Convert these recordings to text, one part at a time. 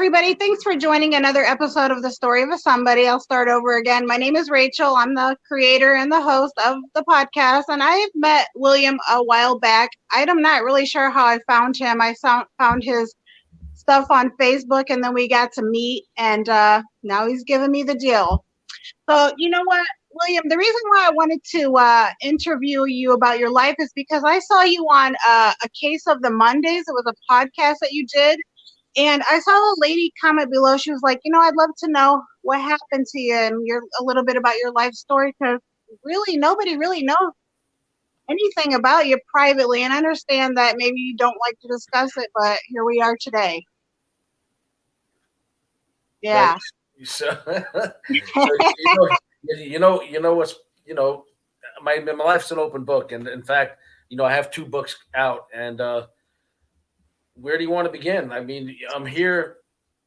everybody. Thanks for joining another episode of The Story of a Somebody. I'll start over again. My name is Rachel. I'm the creator and the host of the podcast, and I've met William a while back. I'm not really sure how I found him. I found his stuff on Facebook, and then we got to meet, and now he's giving me the deal. So, you know what, William, the reason why I wanted to interview you about your life is because I saw you on A Case of the Mondays. It was a podcast that you did. And I saw a lady comment below. She was like, I'd love to know what happened to you and a little bit about your life story, because really nobody really knows anything about you privately. And I understand that maybe you don't like to discuss it, but here we are today. Yeah. So what's my life's an open book, and in fact, I have 2 books out, and where do you want to begin? I mean, I'm here.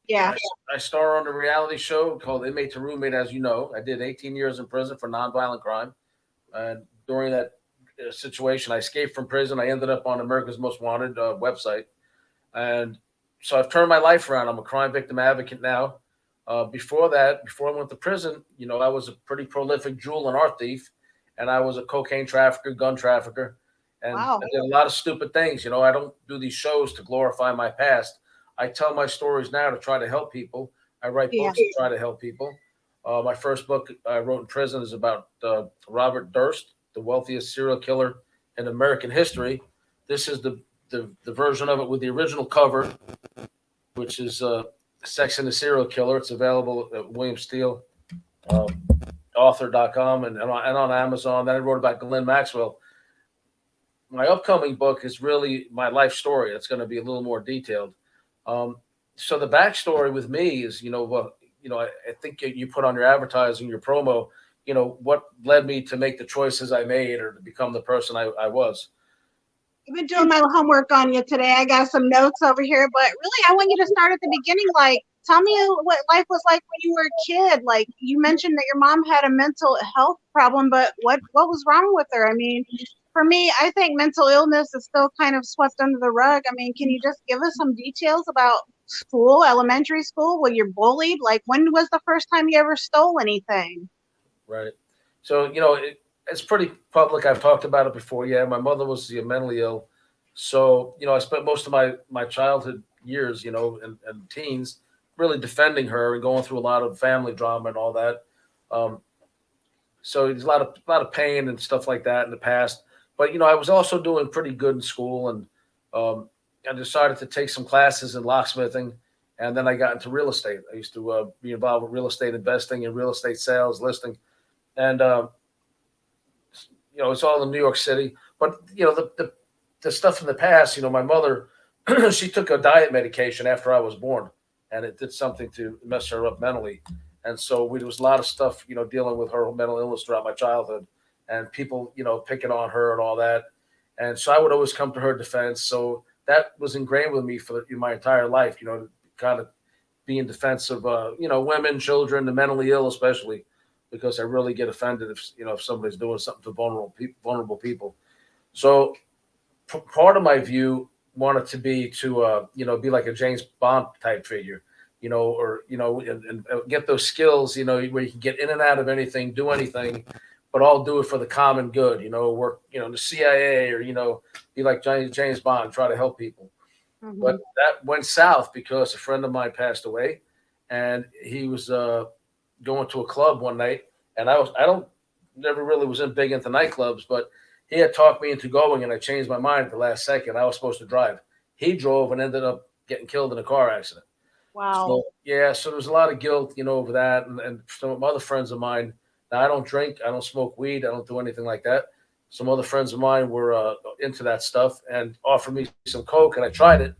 Yeah. I star on a reality show called Inmate to Roommate. As you know, I did 18 years in prison for nonviolent crime, and during that situation, I escaped from prison. I ended up on America's Most Wanted website, and so I've turned my life around. I'm a crime victim advocate now. Before I went to prison, I was a pretty prolific jewel and art thief, and I was a cocaine trafficker, gun trafficker, and Wow. I did a lot of stupid things. I don't do these shows to glorify my past. I tell my stories now to try to help people. I write books to try to help people. My first book I wrote in prison is about Robert Durst, the wealthiest serial killer in American history. This is the version of it with the original cover, which is Sex and the Serial Killer. It's available at William Steele, author.com and on Amazon. Then I wrote about Ghislaine Maxwells. My upcoming book is really my life story. It's going to be a little more detailed. So the backstory with me is, I think you put on your advertising, your promo, what led me to make the choices I made or to become the person I was. I've been doing my homework on you today. I got some notes over here, but really, I want you to start at the beginning. Like, tell me what life was like when you were a kid. Like, you mentioned that your mom had a mental health problem, but what was wrong with her? I mean, for me, I think mental illness is still kind of swept under the rug. I mean, can you just give us some details about school, elementary school? Were you bullied? Like, when was the first time you ever stole anything? Right. So, it's pretty public. I've talked about it before. Yeah, my mother was mentally ill. So, I spent most of my childhood years, and teens really defending her and going through a lot of family drama and all that. So there's a lot of pain and stuff like that in the past. But, I was also doing pretty good in school, and I decided to take some classes in locksmithing, and then I got into real estate. I used to be involved with real estate investing and real estate sales, listing, and it's all in New York City. But the stuff in the past, my mother, she took a diet medication after I was born, and it did something to mess her up mentally. And so there was a lot of stuff, dealing with her mental illness throughout my childhood, and people, picking on her and all that. And so I would always come to her defense. So that was ingrained with me for my entire life, to kind of be in defense of, women, children, the mentally ill, especially, because I really get offended if somebody's doing something to vulnerable people. So part of my view wanted to be be like a James Bond type figure, and get those skills, where you can get in and out of anything, do anything, but all do it for the common good, work, in the CIA or, be like James Bond, try to help people. Mm-hmm. But that went south because a friend of mine passed away, and he was going to a club one night, and never really was big into nightclubs, but he had talked me into going, and I changed my mind at the last second. I was supposed to drive. He drove and ended up getting killed in a car accident. Wow. So there was a lot of guilt, over that. And some other friends of mine, now I don't drink, I don't smoke weed, I don't do anything like that. Some other friends of mine were into that stuff and offered me some coke, and I tried it.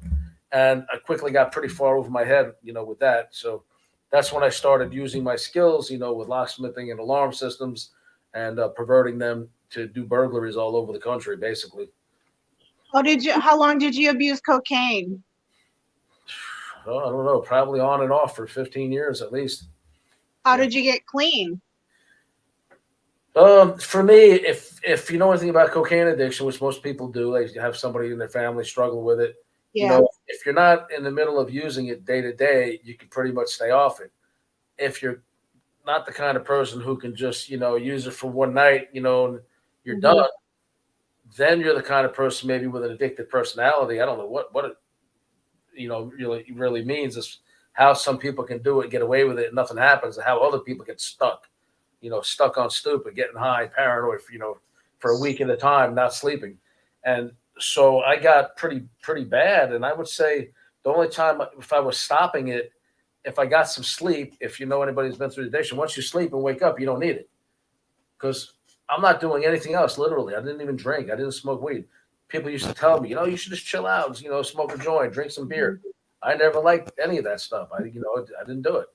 And I quickly got pretty far over my head, with that. So that's when I started using my skills, with locksmithing and alarm systems and perverting them to do burglaries all over the country, basically. How long did you abuse cocaine? Well, I don't know, probably on and off for 15 years at least. How did you get clean? For me, if you know anything about cocaine addiction, which most people do, they have somebody in their family struggle with it. Yeah. If you're not in the middle of using it day to day, you can pretty much stay off it. If you're not the kind of person who can just, use it for one night, and you're Hmm. done, then you're the kind of person maybe with an addicted personality. I don't know what it, really means is how some people can do it, get away with it, and nothing happens, and how other people get stuck, stuck on stupid, getting high, paranoid, for a week at a time, not sleeping. And so I got pretty bad. And I would say the only time if I was stopping it, if I got some sleep, if you know anybody who's been through the addiction, once you sleep and wake up, you don't need it because I'm not doing anything else. Literally, I didn't even drink. I didn't smoke weed. People used to tell me, you should just chill out, smoke a joint, drink some beer. I never liked any of that stuff. I didn't do it.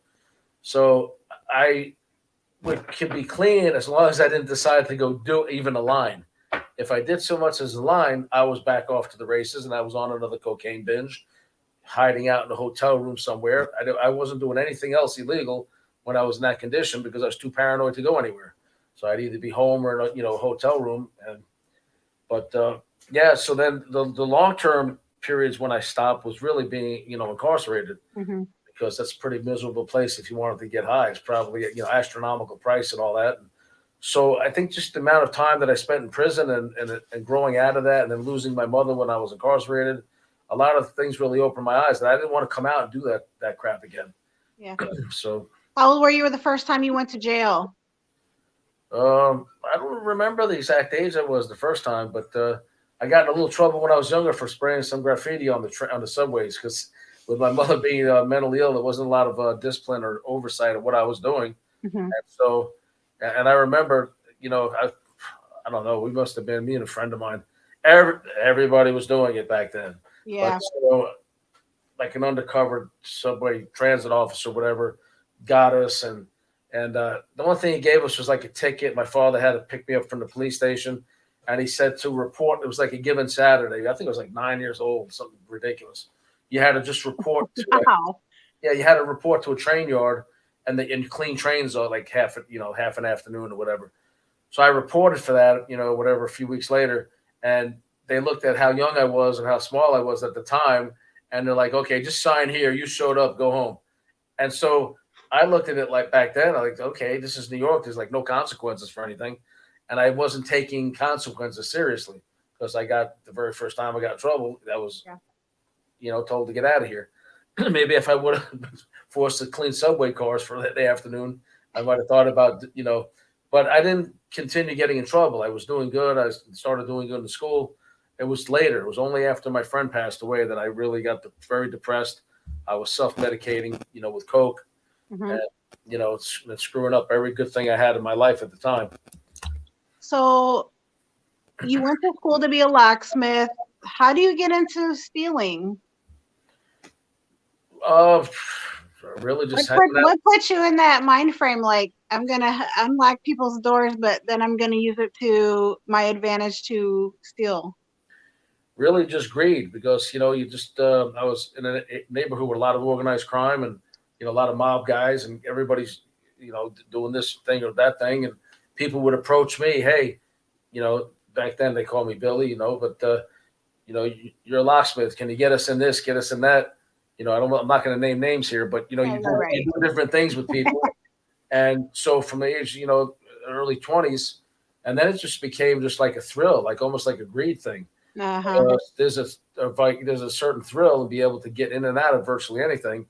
So I can be clean as long as I didn't decide to go do even a line. If I did so much as a line, I was back off to the races and I was on another cocaine binge, hiding out in a hotel room somewhere. I wasn't doing anything else illegal when I was in that condition because I was too paranoid to go anywhere. So I'd either be home or in a hotel room. But yeah, so then the long term periods when I stopped was really being incarcerated. Hmm. Because that's a pretty miserable place if you wanted to get high. It's probably astronomical price and all that. And so I think just the amount of time that I spent in prison and growing out of that, and then losing my mother when I was incarcerated, a lot of things really opened my eyes that I didn't want to come out and do that crap again. Yeah. So How old were you the first time you went to jail? I don't remember the exact age I was the first time, but I got in a little trouble when I was younger for spraying some graffiti on the subways because with my mother being mentally ill, there wasn't a lot of discipline or oversight of what I was doing. Hmm. And so, and I remember, I don't know, we must have been me and a friend of mine. Everybody was doing it back then. Yeah. But so, like an undercover subway transit officer, whatever, got us, and the one thing he gave us was like a ticket. My father had to pick me up from the police station, and he said to report. It was like a given Saturday. I think I was like 9 years old, something ridiculous. You had to just report to Wow. you had to report to a train yard, and clean trains are like half an afternoon or whatever. So I reported for that, whatever, a few weeks later, and they looked at how young I was and how small I was at the time, and they're like, okay, just sign here. You showed up, go home. And so I looked at it like back then, I like, okay, this is New York. There's like no consequences for anything. And I wasn't taking consequences seriously because I got the very first time I got in trouble, I was, told to get out of here. Maybe if I would have been forced to clean subway cars for that afternoon, I might have thought about, but I didn't continue getting in trouble. I was doing good. I started doing good in school. It was later. It was only after my friend passed away that I really got very depressed. I was self-medicating, with coke, Hmm. and screwing up every good thing I had in my life at the time. So you went to school to be a locksmith. How do you get into stealing? Really What just put, hanging out. what put you in that mind frame? Like, I'm going to unlock people's doors, but then I'm going to use it to my advantage to steal. Really just greed because you just I was in a neighborhood with a lot of organized crime and a lot of mob guys and everybody's doing this thing or that thing and people would approach me, hey, back then they called me Billy, but you're a locksmith, can you get us in this, get us in that, I'm not going to name names here, but you do different things with people. And so from the age early 20s, and then it just became just like a thrill, like almost like a greed thing. Uh-huh. There's there's a certain thrill and be able to get in and out of virtually anything.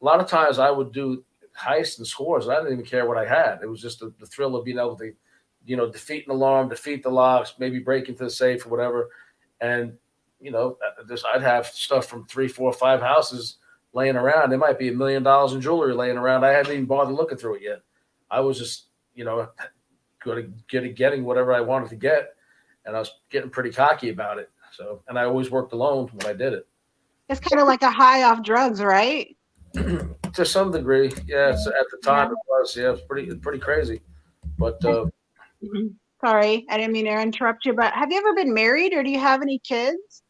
A lot of times I would do heists and scores. And I didn't even care what I had. It was just the thrill of being able to, defeat an alarm, defeat the locks, maybe break into the safe or whatever. And I'd have stuff from 3, 4, 5 houses laying around. There might be $1 million in jewelry laying around. I hadn't even bothered looking through it yet. I was just, getting whatever I wanted to get, and I was getting pretty cocky about it. So, and I always worked alone when I did it. It's kind of like a high off drugs, right? To some degree, yeah. At the time, it was, yeah, it was pretty crazy. But Sorry, I didn't mean to interrupt you, but have you ever been married or do you have any kids?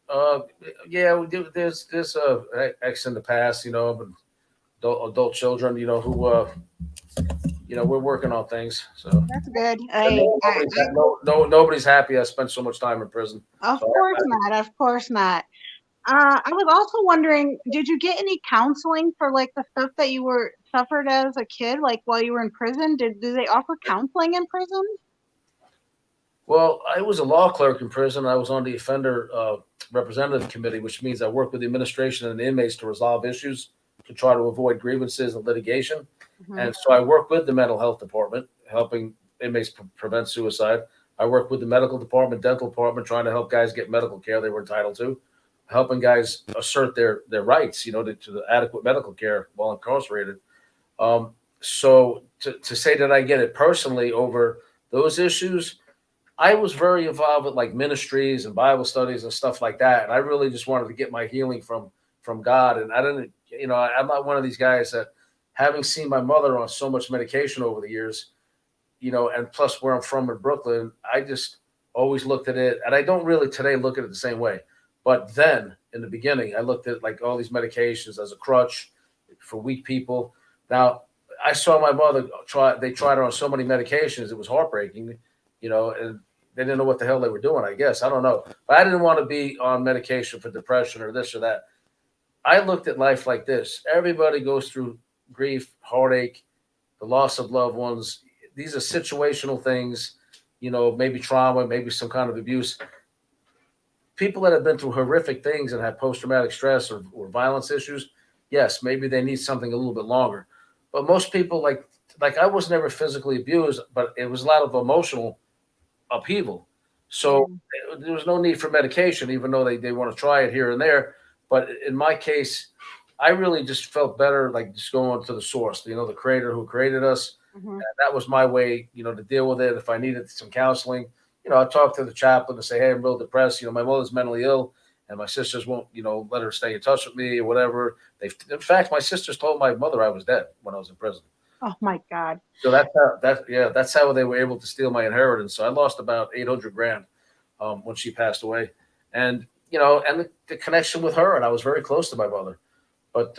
uh, yeah, we do. There's ex in the past, but adult children, who we're working on things. So That's good. nobody's happy. I spent so much time in prison. Of So course not. Of course not. I was also wondering, did you get any counseling for like the stuff that you were suffered as a kid, like while you were in prison? Do they offer counseling in prison? Well, I was a law clerk in prison. I was on the offender representative committee, which means I work with the administration and the inmates to resolve issues, to try to avoid grievances and litigation. Hmm. And so I work with the mental health department, helping inmates prevent suicide. I work with the medical department, dental department, trying to help guys get medical care they were entitled to, helping guys assert their rights, to the adequate medical care while incarcerated. So to say that I get it personally over those issues, I was very involved with like ministries and Bible studies and stuff like that. And I really just wanted to get my healing from God. And I didn't, I'm not one of these guys that, having seen my mother on so much medication over the years, and plus where I'm from in Brooklyn, I just always looked at it, and I don't really today look at it the same way. But then in the beginning, I looked at like all these medications as a crutch for weak people. Now I saw my mother they tried her on so many medications, it was heartbreaking, and they didn't know what the hell they were doing, I guess. I don't know. But I didn't want to be on medication for depression or this or that. I looked at life like this. Everybody goes through grief, heartache, the loss of loved ones. These are situational things, maybe trauma, maybe some kind of abuse. People that have been through horrific things and have post traumatic stress or violence issues, yes, maybe they need something a little bit longer. But most people, like I was never physically abused, but it was a lot of emotional upheaval. So Mm. there was no need for medication, even though they want to try it here and there. But in my case, I really just felt better, like just going to the source, the creator who created us. Hmm. And that was my way, to deal with it. If I needed some counseling, I talked to the chaplain and say, hey, I'm real depressed. My mother's mentally ill and my sisters won't, let her stay in touch with me or whatever. In fact, my sisters told my mother I was dead when I was in prison. Oh my God. So that's how they were able to steal my inheritance. So I lost about 800 grand when she passed away, and the connection with her, and I was very close to my mother. But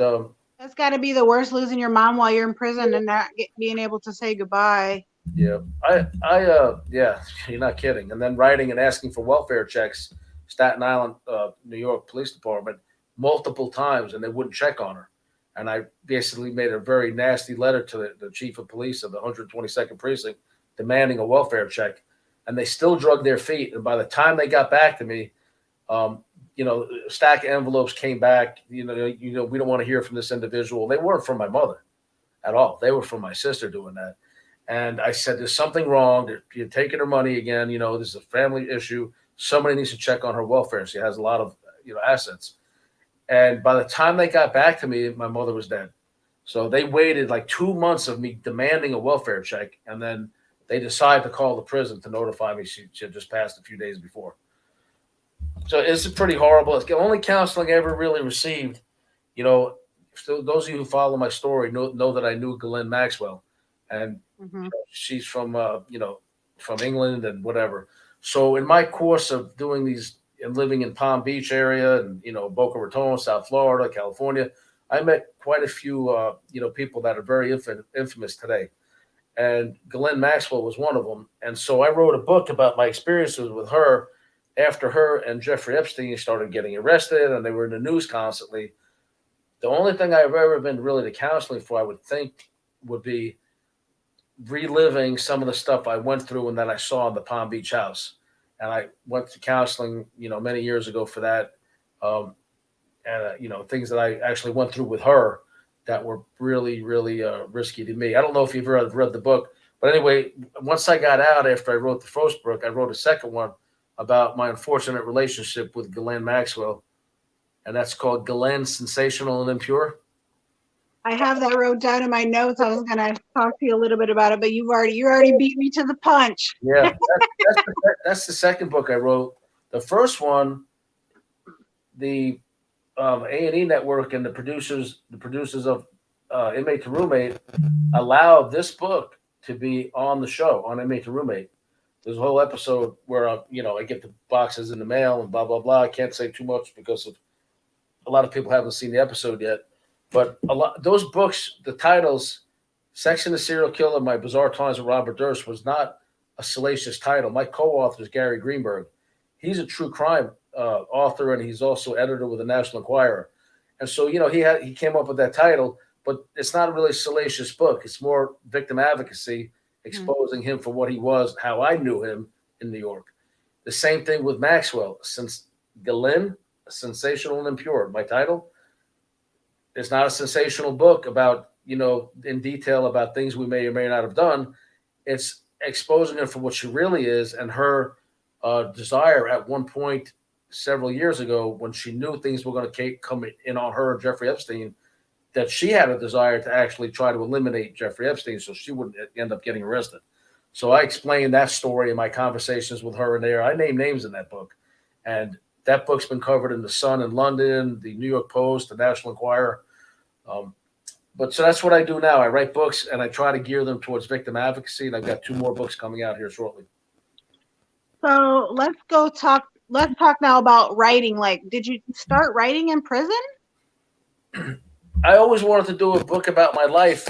That's got to be the worst, losing your mom while you're in prison and not being able to say goodbye. yeah, yeah, you're not kidding. And then writing and asking for welfare checks, Staten Island, New York Police Department, multiple times, and they wouldn't check on her. And I basically made a very nasty letter to the chief of police of the 122nd precinct demanding a welfare check, and they still drug their feet. And by the time they got back to me, a stack of envelopes came back. We don't want to hear from this individual. They weren't from my mother at all. They were from my sister doing that. And I said, there's something wrong. You're taking her money again. This is a family issue. Somebody needs to check on her welfare. She has a lot of, assets. And by the time they got back to me, my mother was dead. So they waited like 2 months of me demanding a welfare check. And then they decided to call the prison to notify me she had just passed a few days before. So it's pretty horrible. It's the only counseling I ever really received. So those of you who follow my story know that I knew Ghislaine Maxwell. And Hmm. she's from England and whatever. So in my course of doing these and living in Palm Beach area and Boca Raton, South Florida, California, I met quite a few people that are very infamous today. And Ghislaine Maxwell was one of them. And so I wrote a book about my experiences with her after her and Jeffrey Epstein started getting arrested and they were in the news constantly. The only thing I've ever been really to counseling for, I would think, would be reliving some of the stuff I went through and that I saw in the Palm Beach house. And I went to counseling, many years ago for that. And, things that I actually went through with her that were really, really risky to me. I don't know if you've read the book, but anyway, once I got out after I wrote the first book, I wrote a second one about my unfortunate relationship with Ghislaine Maxwell. And that's called Ghislaine Sensational and Impure. I have that wrote down in my notes. I was gonna talk to you a little bit about it, but you already beat me to the punch. Yeah, that's the second book I wrote. The first one, the A&E Network and the producers of Inmate to Roommate allowed this book to be on the show on Inmate to Roommate. There's a whole episode where I get the boxes in the mail and blah blah blah. I can't say too much because of a lot of people haven't seen the episode yet. But those books, the titles, Sex and the Serial Killer, My Bizarre Times with Robert Durst, was not a salacious title. My co-author is Gary Greenberg. He's a true crime author, and he's also editor with the National Enquirer. And so, he came up with that title, but it's not a really salacious book. It's more victim advocacy, exposing him for what he was, how I knew him in New York. The same thing with Maxwell. Since Ghislaine, Sensational and Impure, my title. It's not a sensational book about, in detail about things we may or may not have done. It's exposing her for what she really is, and her desire at one point several years ago, when she knew things were going to come in on her and Jeffrey Epstein, that she had a desire to actually try to eliminate Jeffrey Epstein so she wouldn't end up getting arrested. So I explained that story in my conversations with her and there. I named names in that book. And that book's been covered in The Sun in London, the New York Post, the National Enquirer. But so that's what I do now. I write books and I try to gear them towards victim advocacy. And I've got 2 more books coming out here shortly. So let's talk now about writing. Like, did you start writing in prison? I always wanted to do a book about my life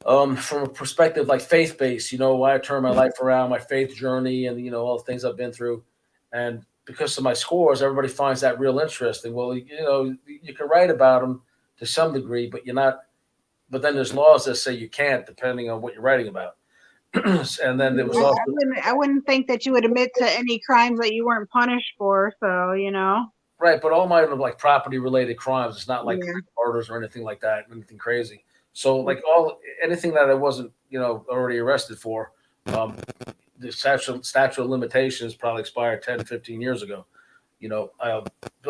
from a perspective like faith-based, why I turned my life around, my faith journey, and, all the things I've been through. And because of my scores, everybody finds that real interesting. Well, you can write about them to some degree, but but then there's laws that say you can't, depending on what you're writing about. And then there was also, I wouldn't think that you would admit to any crimes that you weren't punished for. So, Right, but all mine are like property-related crimes. It's not like murders or anything like that, anything crazy. So, like anything that I wasn't, already arrested for, the statute of limitations probably expired 10, 15 years ago.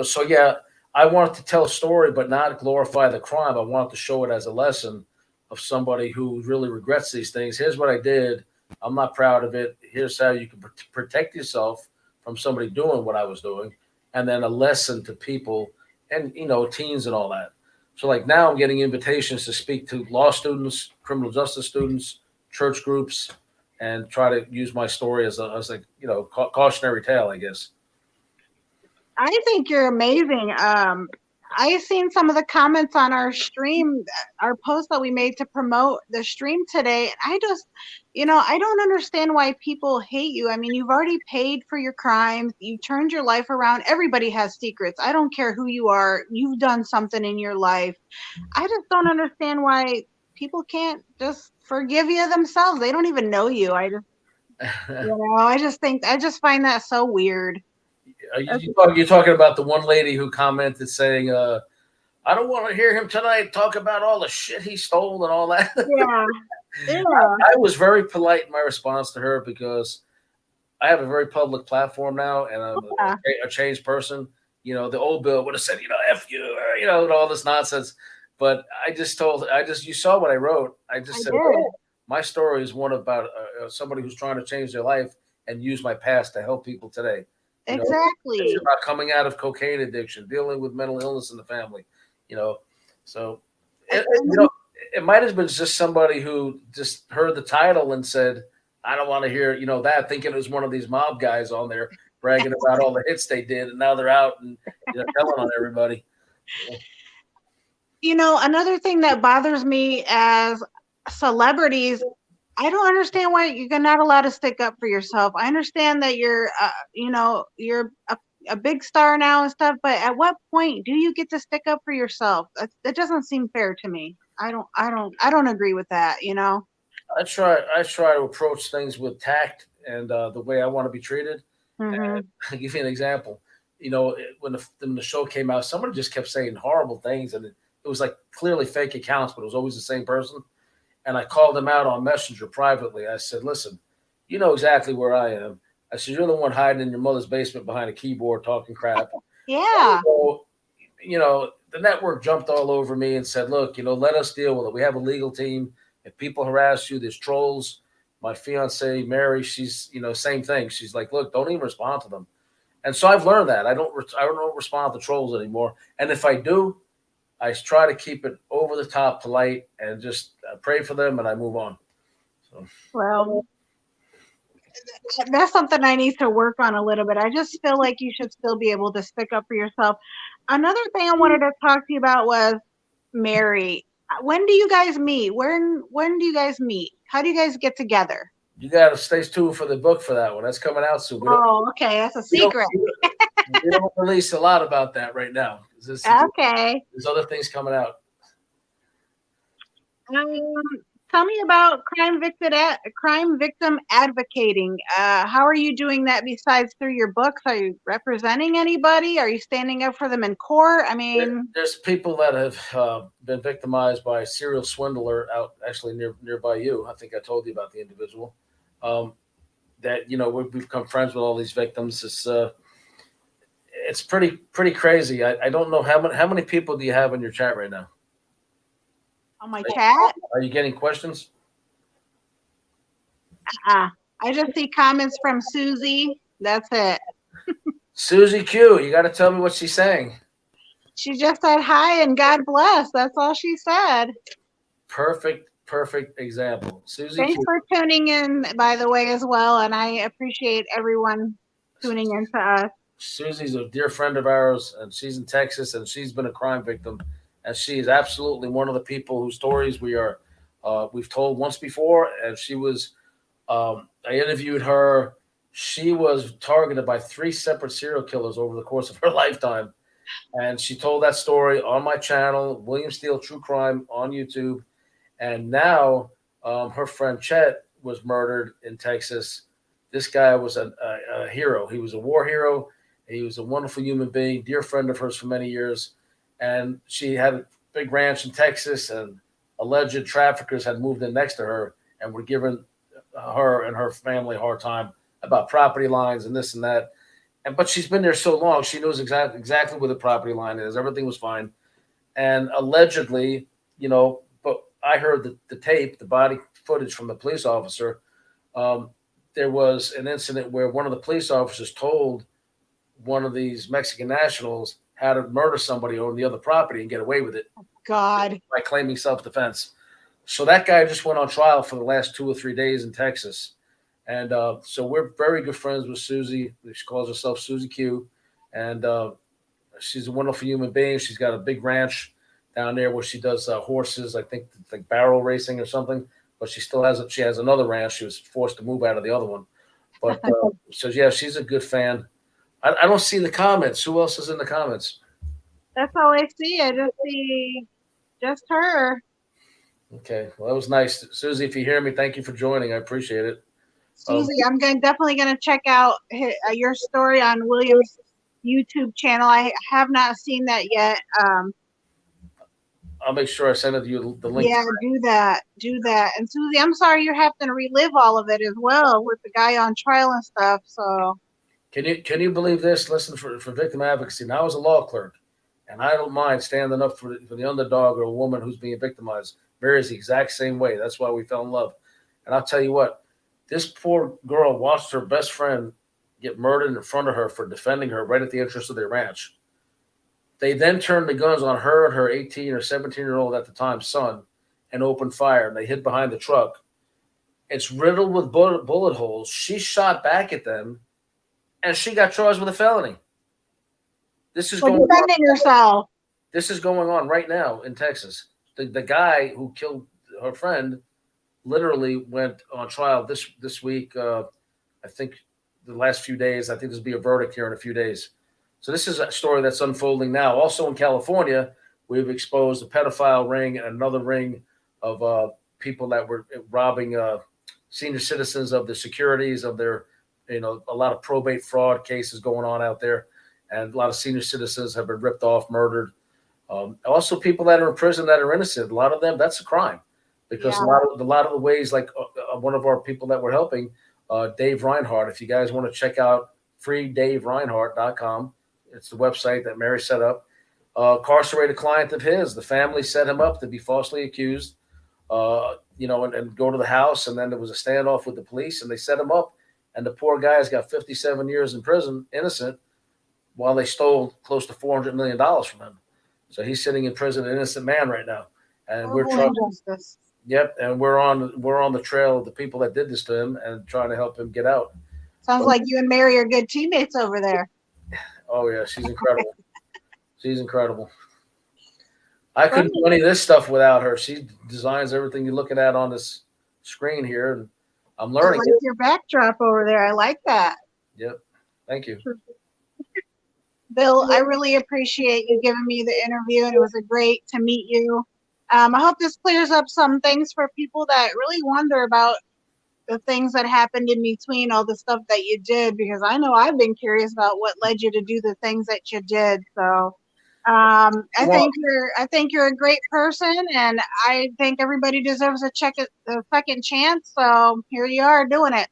So yeah, I wanted to tell a story, but not glorify the crime. I wanted to show it as a lesson of somebody who really regrets these things. Here's what I did. I'm not proud of it. Here's how you can protect yourself from somebody doing what I was doing. And then a lesson to people and, teens and all that. So like now I'm getting invitations to speak to law students, criminal justice students, church groups, and try to use my story as a cautionary tale, I guess. I think you're amazing. I've seen some of the comments on our stream, our post that we made to promote the stream today. I just, I don't understand why people hate you. I mean, you've already paid for your crimes. You turned your life around. Everybody has secrets. I don't care who you are. You've done something in your life. I just don't understand why people can't just forgive you themselves. They don't even know you. I just find that so weird. You're talking about the one lady who commented saying, I don't want to hear him tonight talk about all the shit he stole and all that. Yeah. I was very polite in my response to her because I have a very public platform now, and I'm a changed person. The old Bill would have said, F you, and all this nonsense. But you saw what I wrote. I said, my story is one about somebody who's trying to change their life and use my past to help people today. Exactly. It's about coming out of cocaine addiction, dealing with mental illness in the family, So, it might have been just somebody who just heard the title and said, I don't want to hear, that, thinking it was one of these mob guys on there bragging about all the hits they did, and now they're out and telling on everybody. Another thing that bothers me as celebrities, I don't understand why you're not allowed to stick up for yourself. I understand that you're a big star now and stuff, but at what point do you get to stick up for yourself? That doesn't seem fair to me. I don't agree with that. I try to approach things with tact and the way I want to be treated. Mm-hmm. And I'll give you an example. When the show came out, somebody just kept saying horrible things, and it was like clearly fake accounts, but it was always the same person. And I called them out on Messenger privately. I said, listen, you know exactly where I am. I said, you're the one hiding in your mother's basement behind a keyboard talking crap. Yeah. So, the network jumped all over me and said, look, let us deal with it. We have a legal team. If people harass you, there's trolls. My fiance, Mary, she's, same thing. She's like, look, don't even respond to them. And so I've learned that. I don't respond to trolls anymore. And if I do, I try to keep it over the top, polite, and just pray for them, and I move on. So. Well, that's something I need to work on a little bit. I just feel like you should still be able to stick up for yourself. Another thing I wanted to talk to you about was Mary. When do you guys meet? When do you guys meet? How do you guys get together? You got to stay tuned for the book for that one. That's coming out soon. Okay. That's a secret. We don't release a lot about that right now. Okay. There's other things coming out. Tell me about crime victim advocating. How are you doing that besides through your books? Are you representing anybody? Are you standing up for them in court? I mean, there's people that have been victimized by a serial swindler out actually nearby you. I think I told you about the individual. That we've become friends with all these victims. It's pretty crazy. I don't know how many people do you have in your chat right now? On my chat? Are you getting questions? I just see comments from Susie. That's it. Susie Q, you got to tell me what she's saying. She just said hi and God bless. That's all she said. Perfect example. Susie Thanks Q. for tuning in, by the way, as well. And I appreciate everyone tuning in to us. Susie's a dear friend of ours, and she's in Texas, and she's been a crime victim. And she is absolutely one of the people whose stories we've told once before. And she was, I interviewed her. She was targeted by 3 separate serial killers over the course of her lifetime. And she told that story on my channel, William Steele True Crime on YouTube. And now her friend Chet was murdered in Texas. This guy was a hero. He was a war hero. He was a wonderful human being, dear friend of hers for many years. And she had a big ranch in Texas, and alleged traffickers had moved in next to her and were giving her and her family a hard time about property lines and this and that. But she's been there so long, she knows exactly where the property line is. Everything was fine. And allegedly, but I heard the tape, the body footage from the police officer. There was an incident where one of the police officers told one of these Mexican nationals how to murder somebody on the other property and get away with it. God. By claiming self-defense. So that guy just went on trial for the last 2 or 3 days in Texas. And so we're very good friends with Susie. She calls herself Susie Q. And she's a wonderful human being. She's got a big ranch down there where she does horses, I think like barrel racing or something. But she has another ranch. She was forced to move out of the other one. But so, yeah, she's a good fan. I don't see the comments. Who else is in the comments? That's all I see. I just see just her. Okay. Well, that was nice. Susie, if you hear me, thank you for joining. I appreciate it. Susie, I'm definitely going to check out your story on William's YouTube channel. I have not seen that yet. I'll make sure I send it to you the link. Yeah, do that. And Susie, I'm sorry you're having to relive all of it as well with the guy on trial and stuff. So can you believe this? Listen, for victim advocacy. Now, I was a law clerk, and I don't mind standing up for the underdog or a woman who's being victimized. Mary's the exact same way. That's why we fell in love. And I'll tell you what, this poor girl watched her best friend get murdered in front of her for defending her right at the entrance of their ranch. They then turned the guns on her and her 18 or 17-year-old at the time son and opened fire. And they hid behind the truck. It's riddled with bullet holes. She shot back at them, and she got charged with a felony. This is going defending yourself. This is going on right now in Texas. The guy who killed her friend literally went on trial this week. I think the last few days. I think there'll be a verdict here in a few days. So this is a story that's unfolding now. Also in California, we've exposed a pedophile ring and another ring of people that were robbing senior citizens of the securities of their, a lot of probate fraud cases going on out there. And a lot of senior citizens have been ripped off, murdered. Also people that are in prison that are innocent. A lot of them, that's a crime. Because a lot of the ways, like one of our people that we're helping, Dave Reinhardt, if you guys want to check out freedavereinhardt.com, it's the website that Mary set up. Incarcerated client of his, the family set him up to be falsely accused, and go to the house. And then there was a standoff with the police, and they set him up. And the poor guy's got 57 years in prison, innocent, while they stole close to $400 million from him. So he's sitting in prison, an innocent man right now. And we're trying. Yep, and we're on the trail of the people that did this to him and trying to help him get out. Sounds like you and Mary are good teammates over there. Oh yeah, she's incredible. She's incredible. I couldn't do any of this stuff without her. She designs everything you're looking at on this screen here, and I'm learning. I like your backdrop over there. I like that. Yep. Thank you. Bill, I really appreciate you giving me the interview, and it was a great to meet you. I hope this clears up some things for people that really wonder about the things that happened in between all the stuff that you did, because I know I've been curious about what led you to do the things that you did. So I think you're a great person, and I think everybody deserves a second chance. So here you are doing it.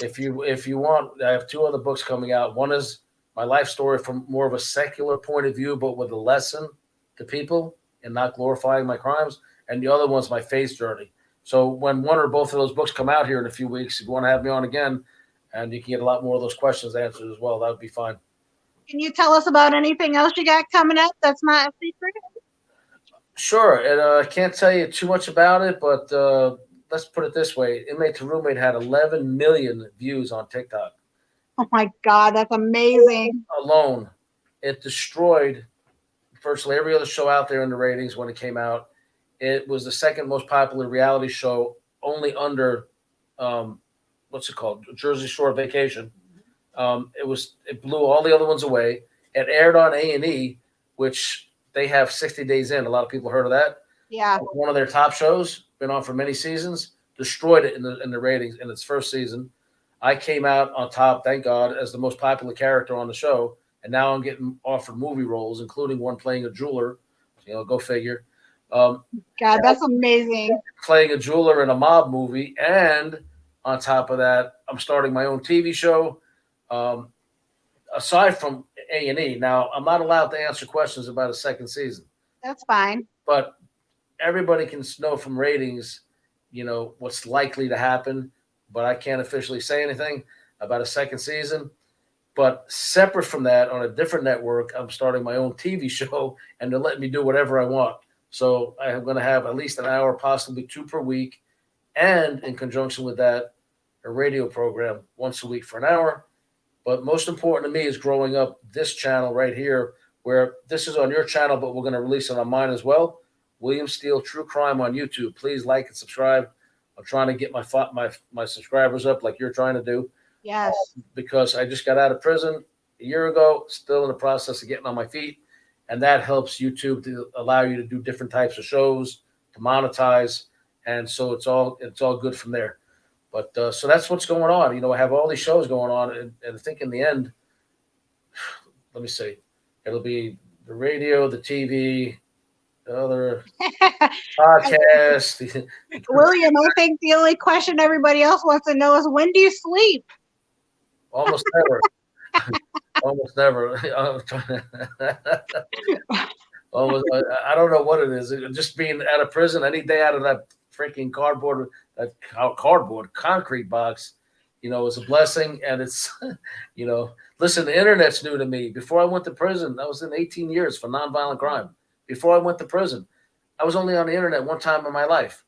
If you want, I have two other books coming out. One is my life story from more of a secular point of view, but with a lesson to people and not glorifying my crimes. And the other one's my faith journey. So when one or both of those books come out here in a few weeks, if you want to have me on again, and you can get a lot more of those questions answered as well, that would be fine. Can you tell us about anything else you got coming up that's not a secret? Sure. And I can't tell you too much about it, but let's put it this way. Inmate to Roommate had 11 million views on TikTok. Oh my God, that's amazing. Alone, it destroyed virtually every other show out there in the ratings when it came out. It was the second most popular reality show, only under what's it called? Jersey Shore Vacation. It blew all the other ones away. It aired on A&E, which they have 60 Days In. A lot of people heard of that. Yeah. One of their top shows, been on for many seasons, destroyed it in the ratings in its first season. I came out on top, thank God, as the most popular character on the show, and now I'm getting offered movie roles, including one playing a jeweler. Go figure. God, that's amazing. Playing a jeweler in a mob movie, and on top of that, I'm starting my own TV show. Aside from A&E, now I'm not allowed to answer questions about a second season. That's fine. But everybody can know from ratings, what's likely to happen. But I can't officially say anything about a second season. But separate from that, on a different network, I'm starting my own TV show, and they're letting me do whatever I want. So I am going to have at least an hour, possibly 2 per week, and in conjunction with that, a radio program once a week for an hour. But most important to me is growing up this channel right here, where this is on your channel, but we're going to release it on mine as well. William Steele True Crime on YouTube. Please like and subscribe. I'm trying to get my subscribers up like you're trying to do. Yes. Because I just got out of prison a year ago, still in the process of getting on my feet. And that helps YouTube to allow you to do different types of shows, to monetize. And so it's all good from there. But so that's what's going on. I have all these shows going on. And I think in the end, let me see, it'll be the radio, the TV, other podcast. William, I think the only question everybody else wants to know is, when do you sleep? Almost never. Almost never. Almost. I don't know what it is. Just being out of prison, any day out of that freaking concrete box, is a blessing. And it's, listen, the internet's new to me. Before I went to prison, I was in 18 years for nonviolent crime. Before I went to prison, I was only on the internet one time in my life.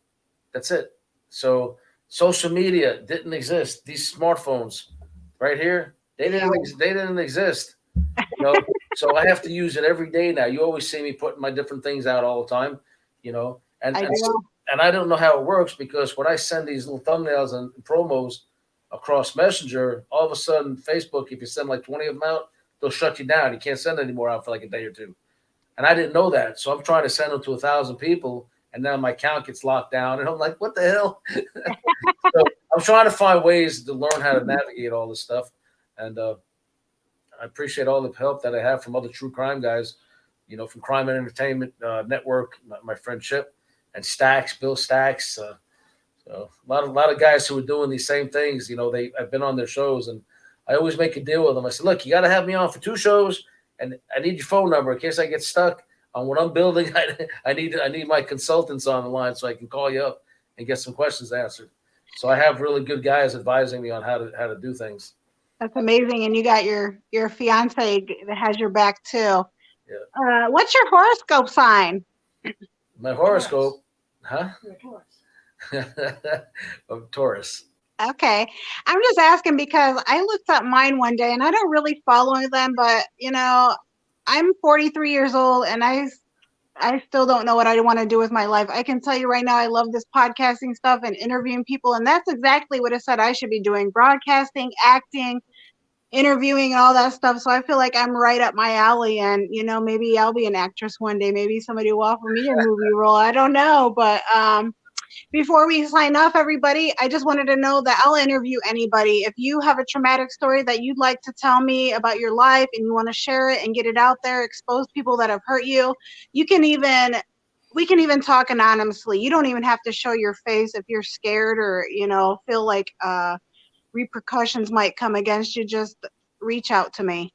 That's it. So social media didn't exist. These smartphones right here, they didn't exist. So I have to use it every day now. You always see me putting my different things out all the time, and I don't know how it works, because when I send these little thumbnails and promos across Messenger, all of a sudden Facebook, if you send like 20 of them out, they'll shut you down. You can't send any more out for like a day or two. And I didn't know that. So I'm trying to send them to 1,000 people, and then my account gets locked down. And I'm like, what the hell? So I'm trying to find ways to learn how to navigate all this stuff. And I appreciate all the help that I have from other true crime guys, from Crime and Entertainment Network, my friend Chip, and Bill Stacks. So a lot of guys who are doing these same things. I've been on their shows, and I always make a deal with them. I said, look, you got to have me on for 2 shows. And I need your phone number in case I get stuck on what I'm building. I need my consultants on the line so I can call you up and get some questions answered. So I have really good guys advising me on how to do things. That's amazing. And you got your fiance that has your back too. Yeah. What's your horoscope sign? My horoscope, huh? Taurus. Okay. I'm just asking because I looked up mine one day, and I don't really follow them, but I'm 43 years old, and I still don't know what I want to do with my life. I can tell you right now, I love this podcasting stuff and interviewing people, and that's exactly what it said I should be doing: broadcasting, acting, interviewing and all that stuff. So I feel like I'm right up my alley. And, maybe I'll be an actress one day. Maybe somebody will offer me a movie role. I don't know. But before we sign off, everybody, I just wanted to know that I'll interview anybody. If you have a traumatic story that you'd like to tell me about your life and you want to share it and get it out there, expose people that have hurt you, we can even talk anonymously. You don't even have to show your face if you're scared or, feel like repercussions might come against you. Just reach out to me.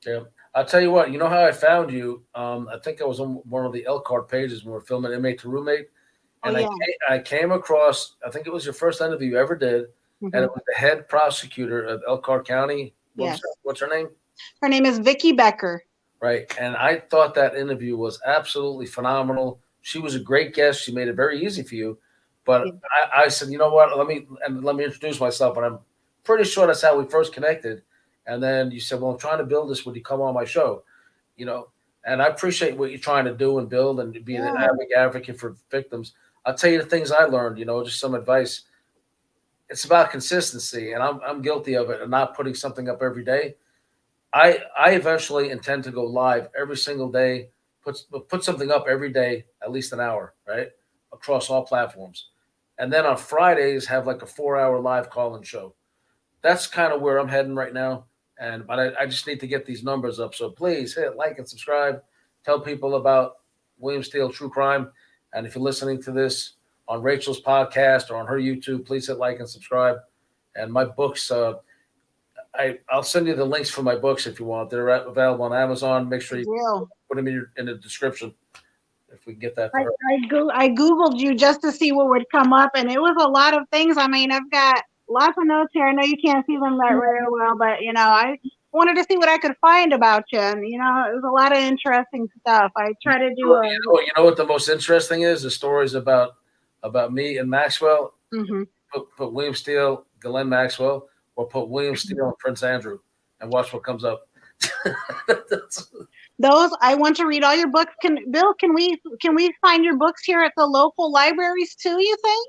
Yeah. I'll tell you what, you know how I found you? I think I was on one of the Elkhart pages when we were filming Inmate to Roommate. And I came across, I think it was your first interview you ever did. And it was the head prosecutor of Elkhart County. What's her name? Her name is Vicki Becker. Right. And I thought that interview was absolutely phenomenal. She was a great guest. She made it very easy for you. But I said, you know what? Let me introduce myself. And I'm pretty sure that's how we first connected. And then you said, well, I'm trying to build this. Would you come on my show? And I appreciate what you're trying to do and build and be an advocate for victims. I'll tell you the things I learned, just some advice. It's about consistency, and I'm guilty of it and not putting something up every day. I eventually intend to go live every single day, put something up every day, at least an hour, right? Across all platforms. And then on Fridays, have like a 4-hour live call-in show. That's kind of where I'm heading right now. But I just need to get these numbers up. So please hit like and subscribe. Tell people about William Steele True Crime. And if you're listening to this on Rachel's podcast or on her YouTube, please hit like and subscribe. And my books, I'll send you the links for my books if you want. They're available on Amazon. Make sure you put them in the description if we can get that. I Googled you just to see what would come up, and it was a lot of things. I mean, I've got lots of notes here. I know you can't see them that very well, but, I wanted to see what I could find about you. And, it was a lot of interesting stuff. I try to do you know what the most interesting is? The stories about me and Maxwell. Put William Steele, Ghislaine Maxwell, or put William Steele and Prince Andrew and watch what comes up. Those, I want to read all your books. Bill, can we find your books here at the local libraries too, you think?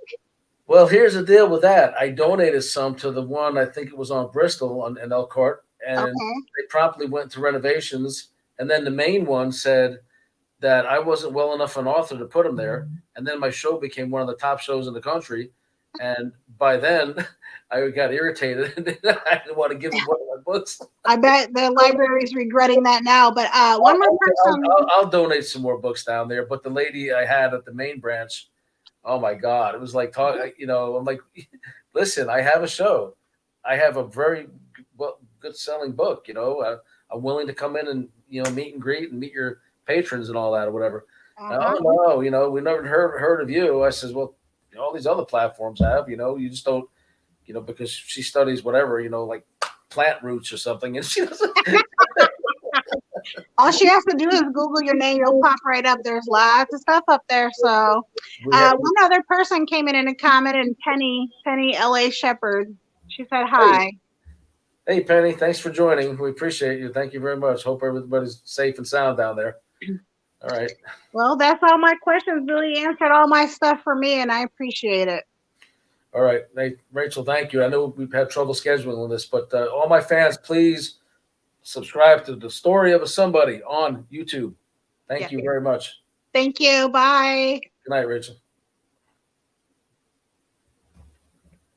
Well, here's the deal with that. I donated some to the one, I think it was on Bristol in Elkhart, and they promptly went to renovations. And then the main one said that I wasn't well enough an author to put them there. And then my show became one of the top shows in the country. And by then, I got irritated. I didn't want to give them one of my books. I bet the library's regretting that now. But one more person. I'll donate some more books down there. But the lady I had at the main branch, oh my God, it was like I'm like, listen, I have a show. I have a very good selling book. I'm willing to come in and meet and greet and meet your patrons and all that or whatever. Oh no, we never heard of you. I says, well, all these other platforms have. You just don't. Because she studies whatever, like plant roots or something, and she doesn't. All she has to do is Google your name. You'll pop right up. There's lots of stuff up there. So one other person came in and commented, Penny L.A. Shepherd. She said hi. Hey, Penny. Thanks for joining. We appreciate you. Thank you very much. Hope everybody's safe and sound down there. All right. Well, that's all my questions. Really answered all my stuff for me, and I appreciate it. All right. Hey, Rachel, thank you. I know we've had trouble scheduling this, but all my fans, please subscribe to The Story of Somebody on YouTube. Thank you very much. Thank you. Bye. Good night, Rachel.